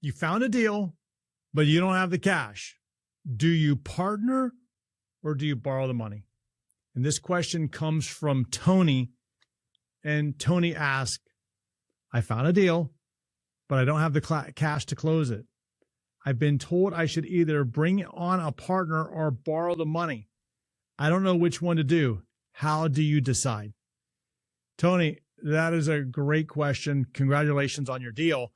You found a deal, but you don't have the cash. Do you partner or do you borrow the money? And this question comes from Tony. And Tony asked, I found a deal, but I don't have the cash to close it. I've been told I should either bring on a partner or borrow the money. I don't know which one to do. How do you decide? Tony, that is a great question. Congratulations on your deal.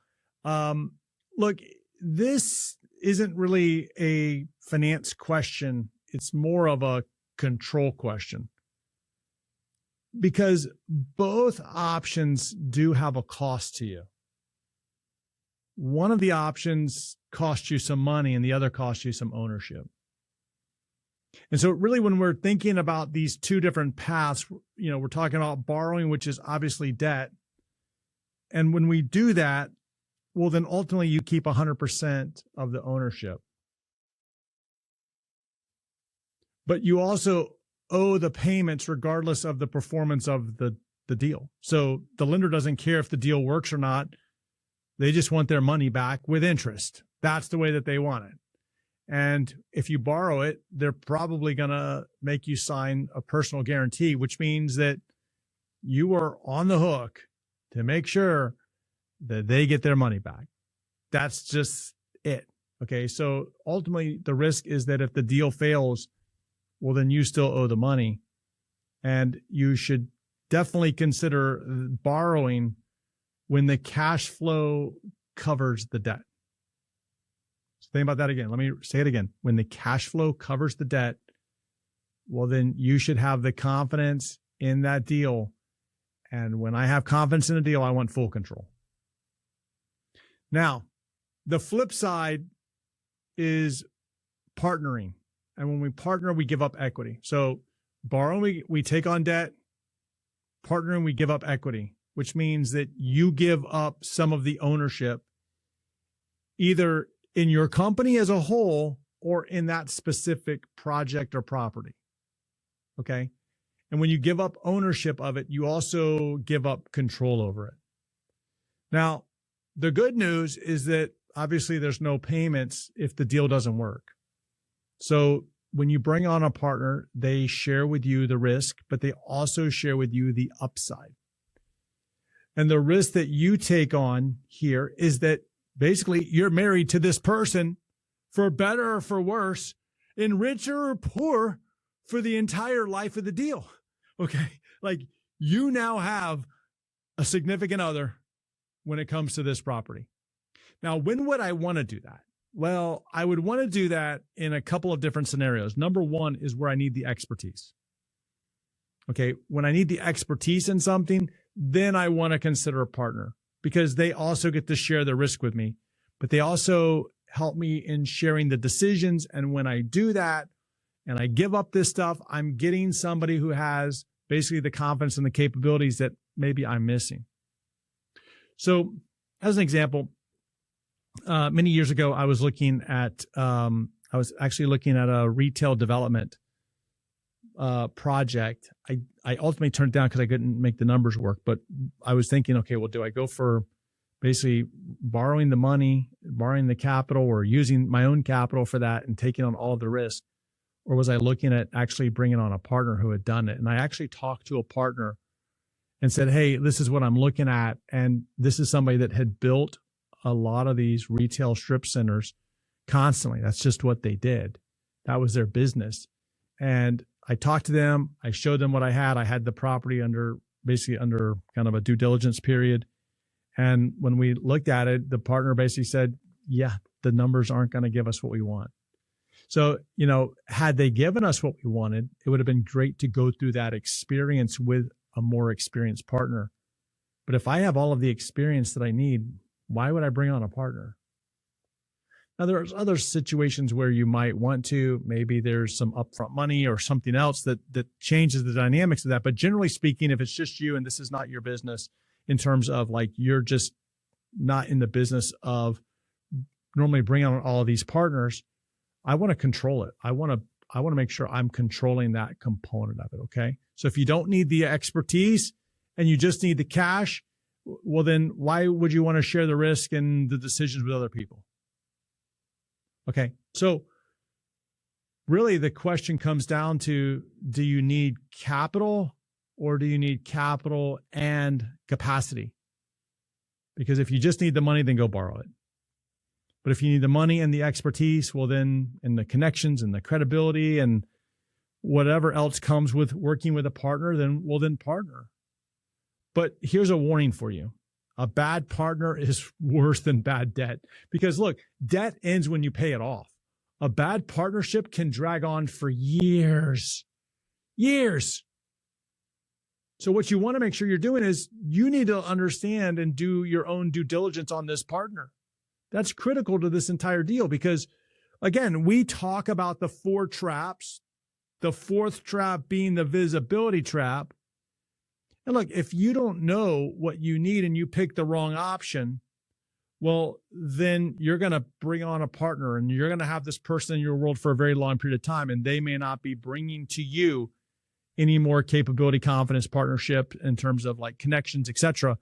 Look, this isn't really a finance question. It's more of a control question, because both options do have a cost to you. One of the options costs you some money and the other costs you some ownership. And so really, when we're thinking about these two different paths, we're talking about borrowing, which is obviously debt. And when we do that, well, then ultimately you keep 100% of the ownership. But you also owe the payments regardless of the performance of the deal. So the lender doesn't care if the deal works or not. They just want their money back with interest. That's the way that they want it. And if you borrow it, they're probably going to make you sign a personal guarantee, which means that you are on the hook to make sure that they get their money back. That's just it. Okay. So ultimately, the risk is that if the deal fails, well, then you still owe the money. And you should definitely consider borrowing when the cash flow covers the debt. So think about that again. Let me say it again. When the cash flow covers the debt, well, then you should have the confidence in that deal. And when I have confidence in a deal, I want full control. Now, the flip side is partnering. And when we partner, we give up equity. So borrowing, we take on debt. Partnering, we give up equity, which means that you give up some of the ownership, either in your company as a whole or in that specific project or property. Okay. And when you give up ownership of it, you also give up control over it. Now, the good news is that obviously there's no payments if the deal doesn't work. So when you bring on a partner, they share with you the risk, but they also share with you the upside. And the risk that you take on here is that basically you're married to this person for better or for worse, in richer or poor, for the entire life of the deal. Okay. Like, you now have a significant other when it comes to this property. Now, when would I want to do that? Well, I would want to do that in a couple of different scenarios. Number one is where I need the expertise. Okay. When I need the expertise in something, then I want to consider a partner, because they also get to share the risk with me, but they also help me in sharing the decisions. And when I do that and I give up this stuff, I'm getting somebody who has basically the confidence and the capabilities that maybe I'm missing. So as an example, many years ago, I was actually looking at a retail development project. I ultimately turned it down because I couldn't make the numbers work. But I was thinking, okay, well, do I go for basically borrowing the money, borrowing the capital, or using my own capital for that and taking on all of the risk? Or was I looking at actually bringing on a partner who had done it? And I actually talked to a partner and said, hey, this is what I'm looking at. And this is somebody that had built a lot of these retail strip centers constantly. That's just what they did. That was their business. And I talked to them. I showed them what I had. I had the property under kind of a due diligence period. And when we looked at it, the partner basically said, yeah, the numbers aren't going to give us what we want. So, had they given us what we wanted, it would have been great to go through that experience with a more experienced partner. But if I have all of the experience that I need, why would I bring on a partner? Now, there's other situations where you might want to. Maybe there's some upfront money or something else that changes the dynamics of that. But generally speaking, if it's just you and this is not your business, in terms of like you're just not in the business of normally bringing on all of these partners, I want to control it. I want to make sure I'm controlling that component of it. Okay. So if you don't need the expertise and you just need the cash, Well, then why would you want to share the risk and the decisions with other people? Okay. So really the question comes down to, do you need capital or do you need capital and capacity? Because if you just need the money, then go borrow it. But if you need the money and the expertise, well then, and the connections and the credibility and whatever else comes with working with a partner, then partner. But here's a warning for you. A bad partner is worse than bad debt, because look, debt ends when you pay it off. A bad partnership can drag on for years. So what you want to make sure you're doing is you need to understand and do your own due diligence on this partner. That's critical to this entire deal, because again, we talk about the 4 traps, the 4th trap being the visibility trap. And look, if you don't know what you need and you pick the wrong option, well, then you're going to bring on a partner and you're going to have this person in your world for a very long period of time, and they may not be bringing to you any more capability, confidence, partnership in terms of like connections, etc.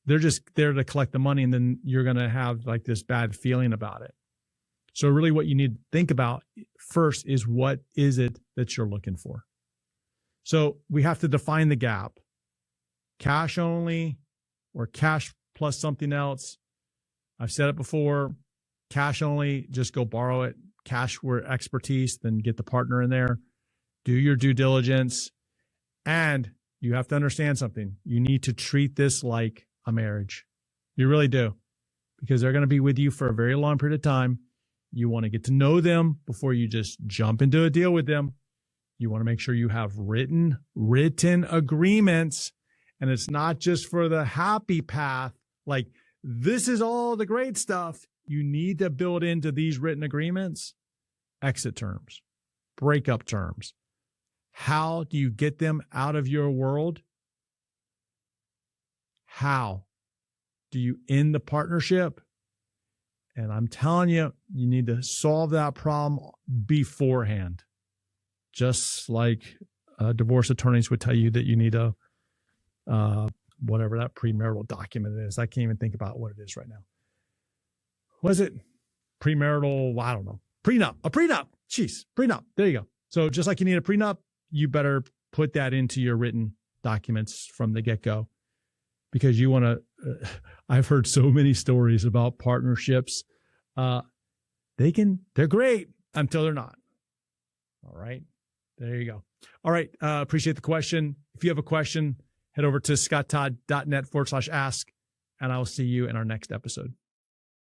They're just there to collect the money, and then you're going to have like this bad feeling about it. So really what you need to think about first is, what is it that you're looking for? So we have to define the gap. Cash only or cash plus something else. I've said it before, cash only, just go borrow it. Cash where expertise, then get the partner in there. Do your due diligence. And you have to understand something. You need to treat this like a marriage. You really do. Because they're going to be with you for a very long period of time. You want to get to know them before you just jump into a deal with them. You want to make sure you have written agreements. And it's not just for the happy path. Like, this is all the great stuff. You need to build into these written agreements exit terms, breakup terms. How do you get them out of your world? How do you end the partnership? And I'm telling you, you need to solve that problem beforehand. Just like divorce attorneys would tell you that you need a whatever that premarital document is. I can't even think about what it is right now. Was it premarital? I don't know. Prenup. A prenup. Jeez, prenup. There you go. So just like you need a prenup, you better put that into your written documents from the get-go, because you want to, I've heard so many stories about partnerships. They're great until they're not. All right. There you go. All right. Appreciate the question. If you have a question, head over to scotttodd.net/ask, and I'll see you in our next episode.